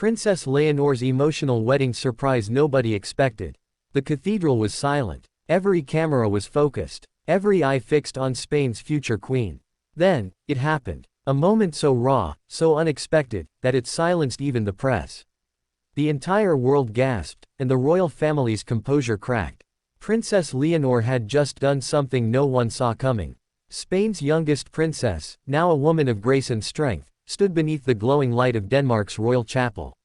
Princess Leonor's emotional wedding surprise nobody expected. The cathedral was silent. Every camera was focused. Every eye fixed on Spain's future queen. Then, it happened. A moment so raw, so unexpected, that it silenced even the press. The entire world gasped, and the royal family's composure cracked. Princess Leonor had just done something no one saw coming. Spain's youngest princess, now a woman of grace and strength, stood beneath the glowing light of Denmark's royal chapel.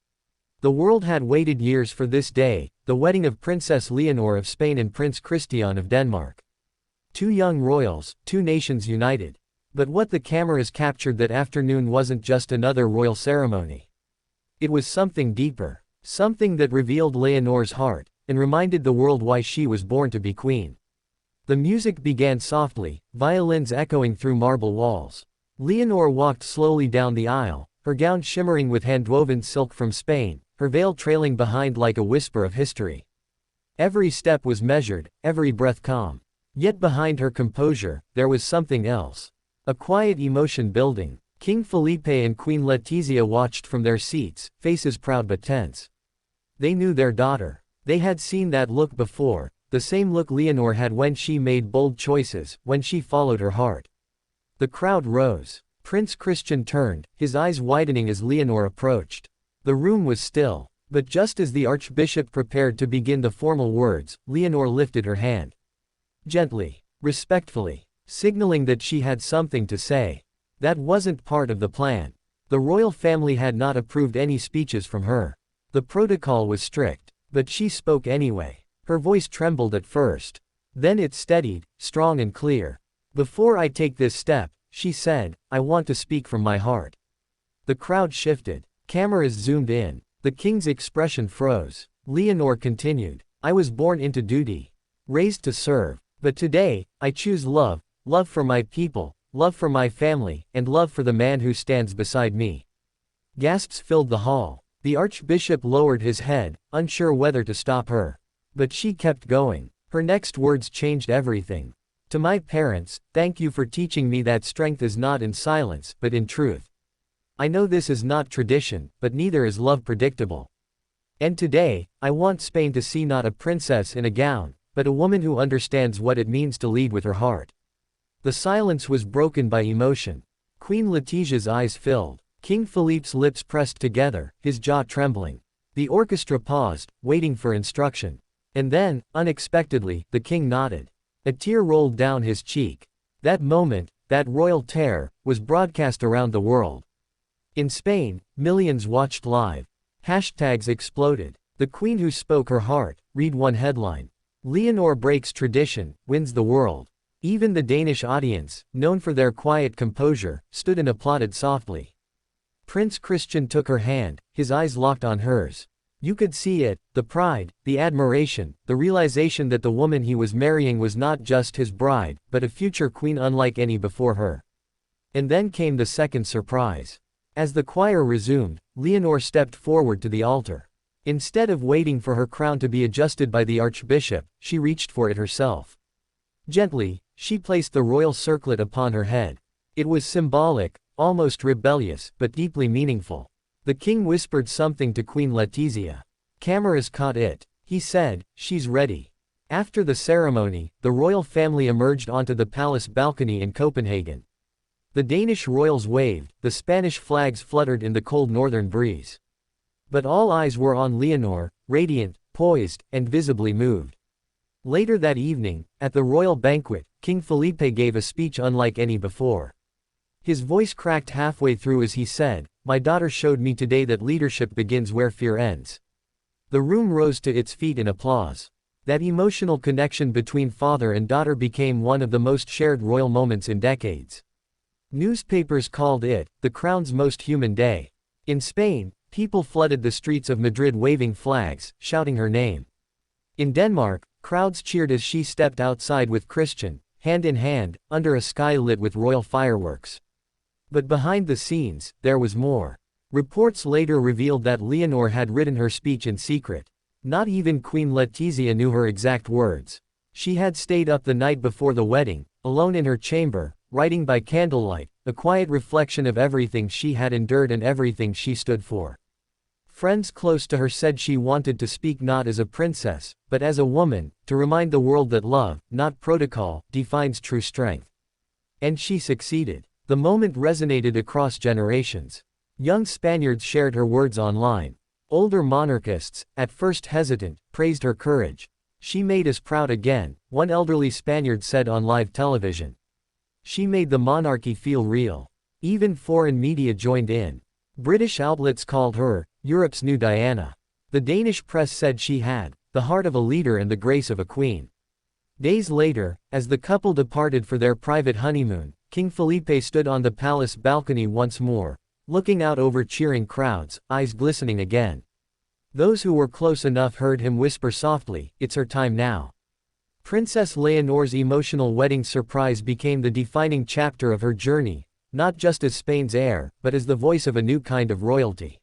The world had waited years for this day, the wedding of Princess Leonor of Spain and Prince Christian of Denmark. Two young royals, two nations united. But what the cameras captured that afternoon wasn't just another royal ceremony. It was something deeper, something that revealed Leonor's heart, and reminded the world why she was born to be queen. The music began softly, violins echoing through marble walls. Leonor walked slowly down the aisle, her gown shimmering with hand-woven silk from Spain, her veil trailing behind like a whisper of history. Every step was measured, every breath calm. Yet behind her composure, there was something else. A quiet emotion building. King Felipe and Queen Letizia watched from their seats, faces proud but tense. They knew their daughter. They had seen that look before, the same look Leonor had when she made bold choices, when she followed her heart. The crowd rose. Prince Christian turned, his eyes widening as Leonor approached. The room was still, but just as the archbishop prepared to begin the formal words, Leonor lifted her hand. Gently, respectfully, signaling that she had something to say. That wasn't part of the plan. The royal family had not approved any speeches from her. The protocol was strict, but she spoke anyway. Her voice trembled at first. Then it steadied, strong and clear. "Before I take this step," she said, "I want to speak from my heart." The crowd shifted. Cameras zoomed in. The king's expression froze. Leonor continued, "I was born into duty, raised to serve. But today, I choose love, love for my people, love for my family, and love for the man who stands beside me." Gasps filled the hall. The archbishop lowered his head, unsure whether to stop her. But she kept going. Her next words changed everything. "To my parents, thank you for teaching me that strength is not in silence, but in truth. I know this is not tradition, but neither is love predictable. And today, I want Spain to see not a princess in a gown, but a woman who understands what it means to lead with her heart." The silence was broken by emotion. Queen Letizia's eyes filled. King Felipe's lips pressed together, his jaw trembling. The orchestra paused, waiting for instruction. And then, unexpectedly, the king nodded. A tear rolled down his cheek. That moment, that royal terror, was broadcast around the world. In Spain, millions watched live. Hashtags exploded. "The Queen who spoke her heart," read one headline. "Leonor breaks tradition, wins the world." Even the Danish audience, known for their quiet composure, stood and applauded softly. Prince Christian took her hand, his eyes locked on hers. You could see it, the pride, the admiration, the realization that the woman he was marrying was not just his bride, but a future queen unlike any before her. And then came the second surprise. As the choir resumed, Leonor stepped forward to the altar. Instead of waiting for her crown to be adjusted by the archbishop, she reached for it herself. Gently, she placed the royal circlet upon her head. It was symbolic, almost rebellious, but deeply meaningful. The king whispered something to Queen Letizia. Cameras caught it. He said, "She's ready." After the ceremony, the royal family emerged onto the palace balcony in Copenhagen. The Danish royals waved, the Spanish flags fluttered in the cold northern breeze. But all eyes were on Leonor, radiant, poised, and visibly moved. Later that evening, at the royal banquet, King Felipe gave a speech unlike any before. His voice cracked halfway through as he said, "My daughter showed me today that leadership begins where fear ends." The room rose to its feet in applause. That emotional connection between father and daughter became one of the most shared royal moments in decades. Newspapers called it the crown's most human day. In Spain, people flooded the streets of Madrid waving flags, shouting her name. In Denmark, crowds cheered as she stepped outside with Christian, hand in hand, under a sky lit with royal fireworks. But behind the scenes, there was more. Reports later revealed that Leonor had written her speech in secret. Not even Queen Letizia knew her exact words. She had stayed up the night before the wedding, alone in her chamber, writing by candlelight, a quiet reflection of everything she had endured and everything she stood for. Friends close to her said she wanted to speak not as a princess, but as a woman, to remind the world that love, not protocol, defines true strength. And she succeeded. The moment resonated across generations. Young Spaniards shared her words online. Older monarchists, at first hesitant, praised her courage. She made us proud again, one elderly Spaniard said on live television. She made the monarchy feel real. Even foreign media joined in. British outlets called her Europe's new Diana. The Danish press said she had the heart of a leader and the grace of a queen. Days later, as the couple departed for their private honeymoon, King Felipe stood on the palace balcony once more, looking out over cheering crowds, eyes glistening again. Those who were close enough heard him whisper softly, "It's her time now." Princess Leonor's emotional wedding surprise became the defining chapter of her journey, not just as Spain's heir, but as the voice of a new kind of royalty.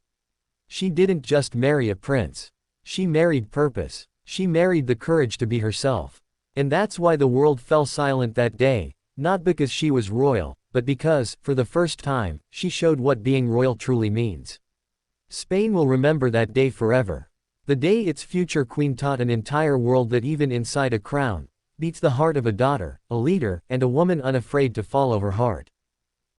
She didn't just marry a prince. She married purpose. She married the courage to be herself. And that's why the world fell silent that day, not because she was royal, but because, for the first time, she showed what being royal truly means. Spain will remember that day forever. The day its future queen taught an entire world that even inside a crown, beats the heart of a daughter, a leader, and a woman unafraid to follow her heart.